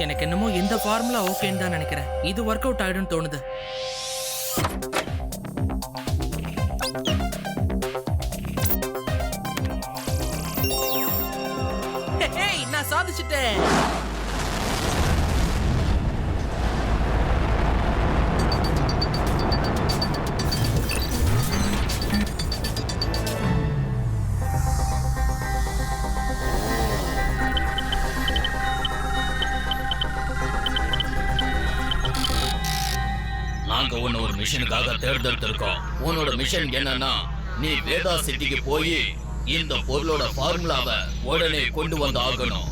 எனக்கு என்னமோ இந்த ஃபார்முலா ஓகேன்னு தான் நினைக்கிறேன். இது ஒர்க் அவுட் ஆயிடும்னு தோணுது. நான் சாதிச்சிட்டேன். நாங்க உன்னை ஒரு மிஷனுக்காக தேர்ந்தெடுத்திருக்கோம். உன்னோட மிஷன் என்னன்னா, நீ வேதா சிட்டிக்கு போய் இந்த பொருளோட ஃபார்முலாவை உடனே கொண்டு வந்து ஆகணும்.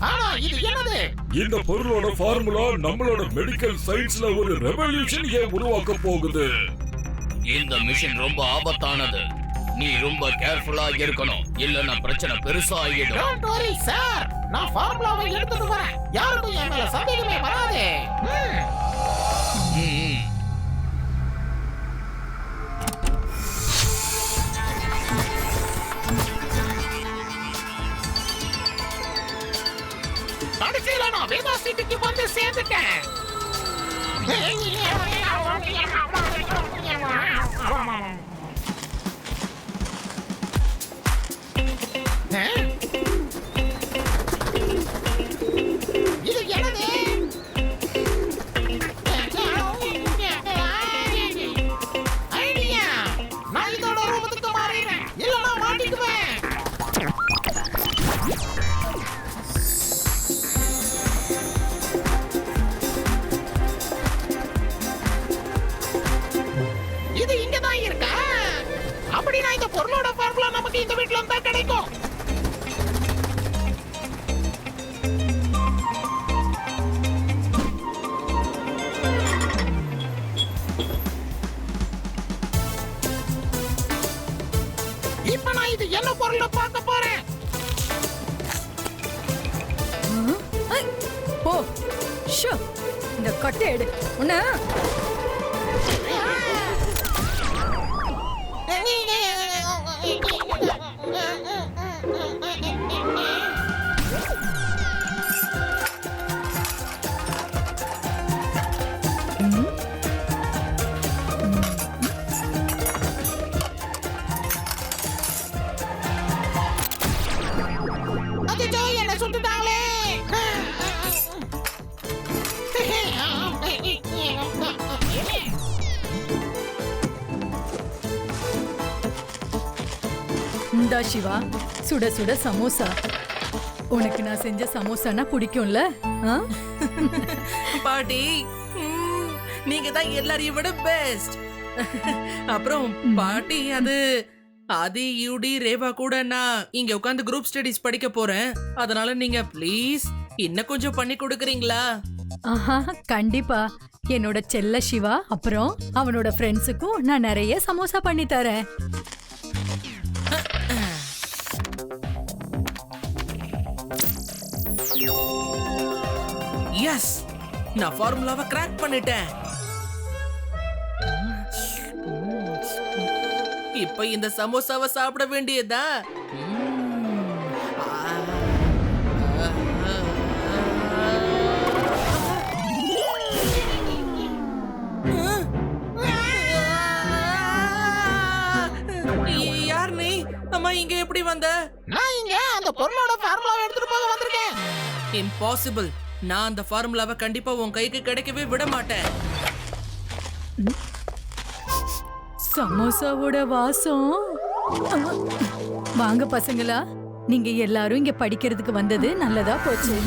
ஆனா இது என்னது? இந்த பொருளோட ஃபார்முலா நம்மளோட மெடிக்கல் சயின்ஸ்ல ஒரு ரெவல்யூஷன் உருவாக்க போகுது. இந்த மிஷன் ரொம்ப ஆபத்தானது. நீ ரொம்ப கேர்ஃபுல்லா இருக்கணும், இல்லன்னா பிரச்சனை பெருசா ஆகிடும். டோன்ட் வரி சார், நான் ஃபார்முலாவை எடுத்துட்டு வரேன். யாருக்கும் என் மேல சந்தேகமே வராதே. கடைசியில நான் வேதா சிட்டிக்கு வந்து சேர்ந்துட்டேன். இது என்னது? ஐடியா, நான் இதோட ரூபத்துக்கு மாறிடுறேன், இல்லைன்னா மாட்டிக்குவேன். இது இங்கதான் இருக்கா? அப்படின்னா இந்த பொருளோட ஃபார்முலா நமக்கு இந்த வீட்ல இருந்தா கிடைக்கும். இப்ப நான் இது என்ன பொருளை பார்க்க போறேன். ஓ ஷோ, இந்த கட்டை எடு. உன்ன என்ன சுட்டுட்டாங்களே. இந்தா சிவா, சுட சுட சமோசா. உனக்கு நான் செஞ்ச சமோசானா பிடிக்கும்ல? பாட்டி, நீங்க தான் எல்லாரையும் விட பெஸ்ட். அப்புறம் பாட்டி, அது ஆதி, யூடி, ரேவா கூட நான் இங்க உட்கார்ந்து குரூப் ஸ்டடீஸ் படிக்க போறேன். அதனால நீங்க ப்ளீஸ் இன்னும் கொஞ்சம் பண்ணி கொடுக்கறீங்களா? ஆஹா, கண்டிப்பா. என்னோட செல்ல சிவா, அப்புறம் அவனோட ஃப்ரெண்ட்ஸுக்கும் நான் நிறைய சமோசா பண்ணி தரேன். எஸ், நான் ஃபார்முலாவை கிராக் பண்ணிட்டேன். இப்ப இந்த சமோசாவை சாப்பிட வேண்டியதா? யார் நீ? அம்மா, இங்க எப்படி வந்த? நான் இங்க அந்த பொருளோட ஃபார்முலாவை எடுத்துட்டு போக வந்திருக்கேன். இம்பாசிபிள். நான் அந்த ஃபார்முலாவை கண்டிப்பா உன் கைக்கு கிடைக்கவே விட மாட்டேன். சமோசாவோட வாசம். வாங்க பசங்களா, நீங்க எல்லாரும் இங்க படிக்கிறதுக்கு வந்தது நல்லதா போச்சு.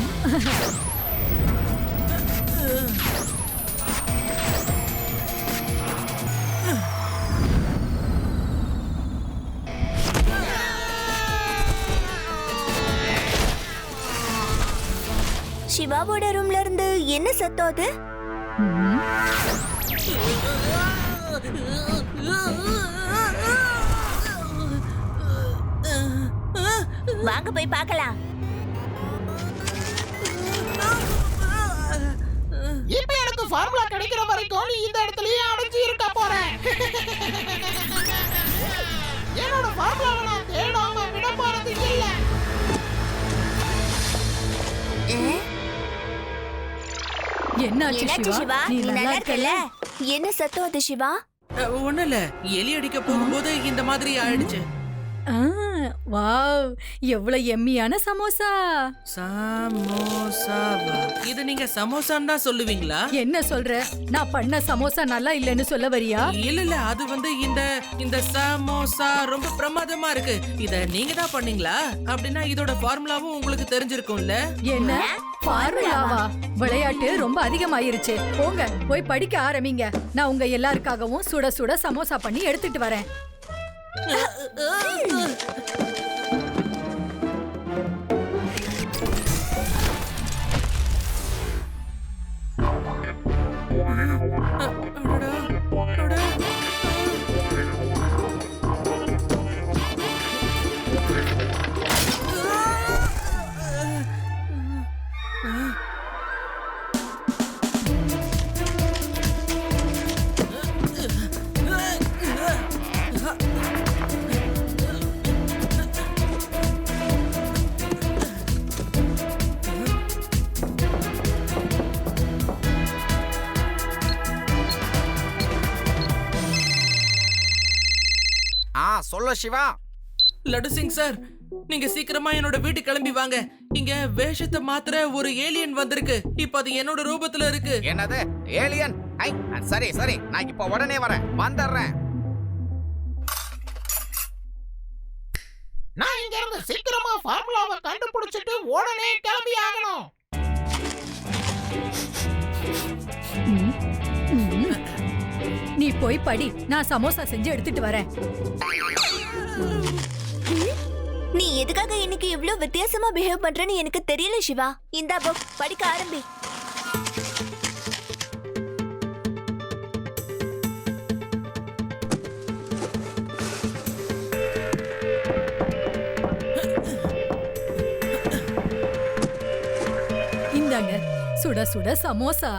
சிவாவோட ரூம்ல இருந்து என்ன சத்தம் அது? வாங்க போய் பார்க்கலாம். இப்ப எனக்கு ஃபார்முலா கிடைக்கிற வரைக்கும் நீ இந்த இடத்துலயே அடைஞ்சு இருக்க போறேன். என்னோட ஃபார்முலாவை நான் தேடாம விட போறது இல்ல. என்னாச்சு என்னாச்சு சிவா சிவா நீ நல்லா இருக்கல? என்ன சத்தம் அது சிவா? ஒண்ணும் இல்ல, எலி அடிக்க போகும்போது இந்த மாதிரி ஆயிடுச்சு. வாவ், எவ்வளவு எம்மியான சமோசா. சமோசாவா? இது நீங்க சமோசான்னு தான் சொல்லுவீங்களா? என்ன சொல்ற? நான் பண்ண சமோசா நல்லா இல்லைன்னு சொல்ல வரியா? இல்ல அது வந்து இந்த சமோசா ரொம்ப பிரமாதமா இருக்கு. இத நீங்க தான் பண்ணீங்களா? அப்படின்னா இதோட ஃபார்முலாவும் உங்களுக்கு தெரிஞ்சிருக்கும்ல? என்ன ஃபார்முலாவா? விளையாட்டு ரொம்ப அதிகமாயிருச்சு. போங்க போய் படிக்க ஆரம்பிங்க. நான் உங்க எல்லாருக்காகவும் சுட சுட சமோசா பண்ணி எடுத்துட்டு வரேன். சொல்ல சிவா. லட்டு சிங் சார், நீங்க சீக்கிரமா என்னோட வீட்டுக்கு கிளம்பி வாங்க. இங்க வேஷத்தை மாத்திர ஒரு ஏலியன் வந்திருக்கு. இப்ப அது என்னோட ரூபத்துல இருக்கு. என்னது ஏலியன்? சரி சரி, நான் இப்ப உடனே வரேன், வந்துடுறேன். நான் இங்க இருந்து சீக்கிரமா ஃபார்முலாவை கண்டுபிடிச்சிட்டு உடனே கிளம்பி ஆகணும். நீ போய் படி, நான் சமோசா செஞ்சு எடுத்துட்டு வரேன். நீ எதுக்காக இன்னைக்கு இவ்ளோ வித்தியாசமா பிஹேவ் பண்றன்னு எனக்கு தெரியல சிவா. இந்தா புக் படிக்க ஆரம்பி. இந்தாங்க சுட சுட சமோசா.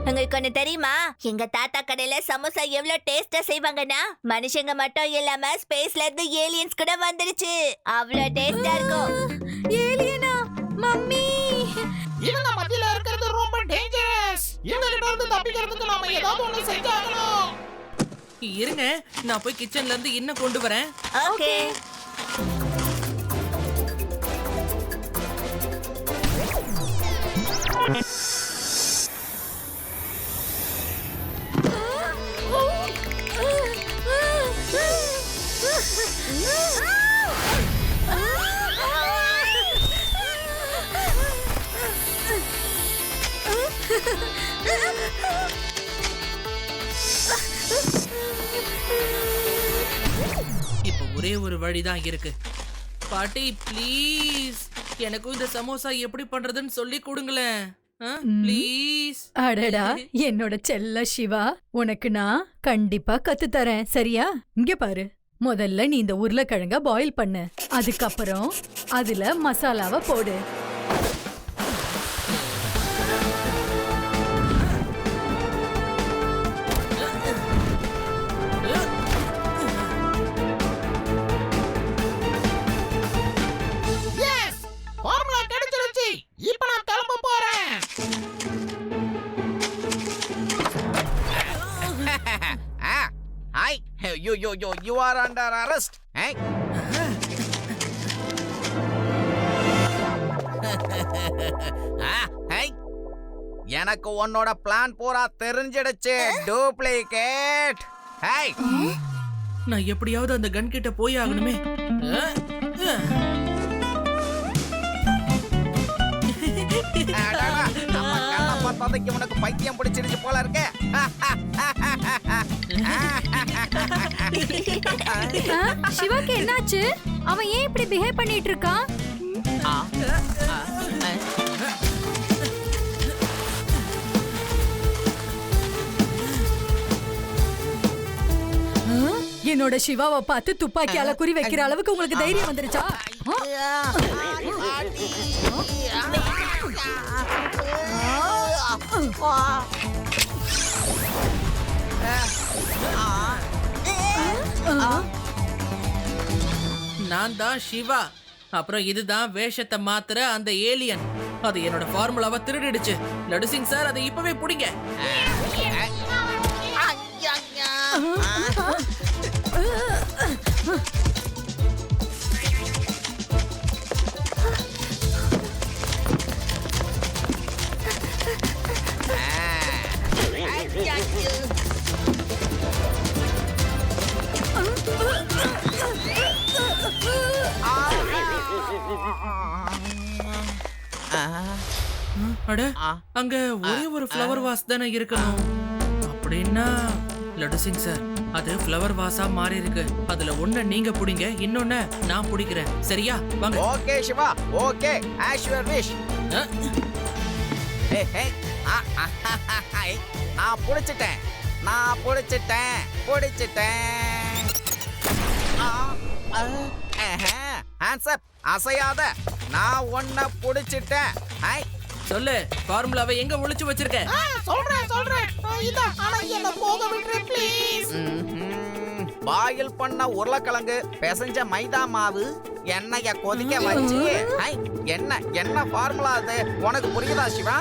உங்களுக்கு ஒண்ணு தெரியுமா? எங்க தாத்தா கடையில சமோசா எவ்வளவு டேஸ்டா செய்வாங்கன்னா, மனுஷங்க மட்டும் இல்லாம ஸ்பேஸ்ல இருந்து ஏலியன்ஸ் கூட வந்துருச்சு. அவ்வளவு டேஸ்டா இருக்கும். ஏலியனா? மம்மி, இவங்க மத்தியில இருக்கிறது ரொம்ப டேஞ்சரஸ். இவங்க கிட்ட இருந்து தப்பிக்கிறதுக்கு நாம ஏதாவது ஒண்ணு செஞ்சாகணும். இருங்க, நான் போய் கிச்சன்ல இருந்து இன்னும் கொண்டு வரேன். ஓகே. இப்ப ஒரே ஒரு வழிதான் இருக்கு. பாட்டி ப்ளீஸ், எனக்கும் இந்த சமோசா எப்படி பண்றதுன்னு சொல்லி கொடுங்களேன். ப்ளீஸ். அடடா என்னோட செல்ல சிவா, உனக்கு நான் கண்டிப்பா கத்து தரேன், சரியா? இங்க பாரு, முதல்ல நீ இந்த உருளைக்கிழங்க பாயில் பண்ணு. அதுக்கப்புறம் அதுல மசாலாவை போடு. எஸ், ஃபார்முலா கிடைச்சிருச்சு. இப்போ நான் கிளம்ப போறேன். Hi, you are under arrest. Hey. Hey. எனக்கு உன்னோட பிளான் பூரா தெரிஞ்சிடுச்சு, டூப்ளிகேட். ஹேய், நான் எப்படியாவது அந்த கன் கிட்ட போய் ஆகணுமே. நம்ம கண்ணை பார்த்ததுக்கு உனக்கு பைத்தியம் பிடிச்சிருச்சு போல இருக்கே. சிவாக்கு என்னாச்சு? அவன் ஏன் இப்படி பிஹேவ் பண்ணிட்டு இருக்கான்? என்னோட சிவாவை பார்த்து துப்பாக்கியால குறி வைக்கிற அளவுக்கு உங்களுக்கு தைரியம் வந்துருச்சா? நான் தான் சிவா. அப்புறம் இதுதான் வேஷத்தை மாத்துற அந்த ஏலியன். அது என்னோட ஃபார்முலாவை திருடிடுச்சு. லட்டு சிங் சார், அதை இப்பவே பிடிங்க. அட, அங்க ஒரே ஒரு ஃப்ளவர் வாஸ் தானே இருக்கணும். அப்படின்னா லட்டு சிங் சார், அது ஃப்ளவர் வாஸா மாறி இருக்கு. அதுல ஒண்ண நீங்க புடிங்க, இன்னொன்னு நான் புடிக்கிறேன். சரியா? வாங்க. Okay Shiva, okay, as your wish. நான் புடிச்சிட்டேன். ஹேண்ட்ஸ் அப், அசையாத. நான் ஒன்ன புடிச்சிட்டேன். சொல்லு, ஃபார்முலாவை எங்க ஒளிச்சு வச்சிருக்க? சொல்றேன். இதா, ஆனா என்ன போக விடுற ப்ளீஸ். பாயில் பண்ண உருளைக்கிழங்கு, பிசைஞ்ச மைதா மாவு, எண்ணெய கொதிக்க வச்சு. என்ன ஃபார்முலா அது? உனக்கு புரியுதா சிவா?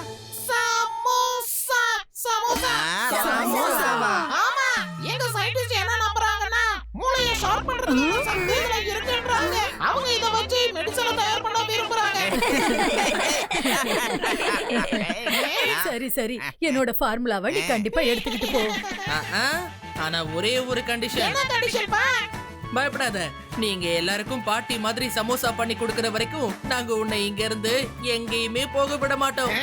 சமோசாவா? ஆமா. எங்க சயின்டிஸ்ட் என்ன நம்புறாங்கன்னா, மூளையை ஷார்ப் பண்றதுக்கு சக்தி இதுல இருக்குன்றாங்க. அவங்க இத வச்சு மெடிசனை தயார் பண்ண விரும்புறாங்க. சரி, என்னோட ஃபார்முலாவை நீ கண்டிப்பா எடுத்துக்கிட்டு போ. ஆனா ஒரே ஒரு கண்டிஷன். என்ன கண்டிஷன் பா? பயப்படாத. நீங்க எல்லாருக்கும் பார்ட்டி மாதிரி சமோசா பண்ணி கொடுக்கற வரைக்கும் நாங்க உன்னை இங்க இருந்து எங்கேயுமே போக விட மாட்டோம்.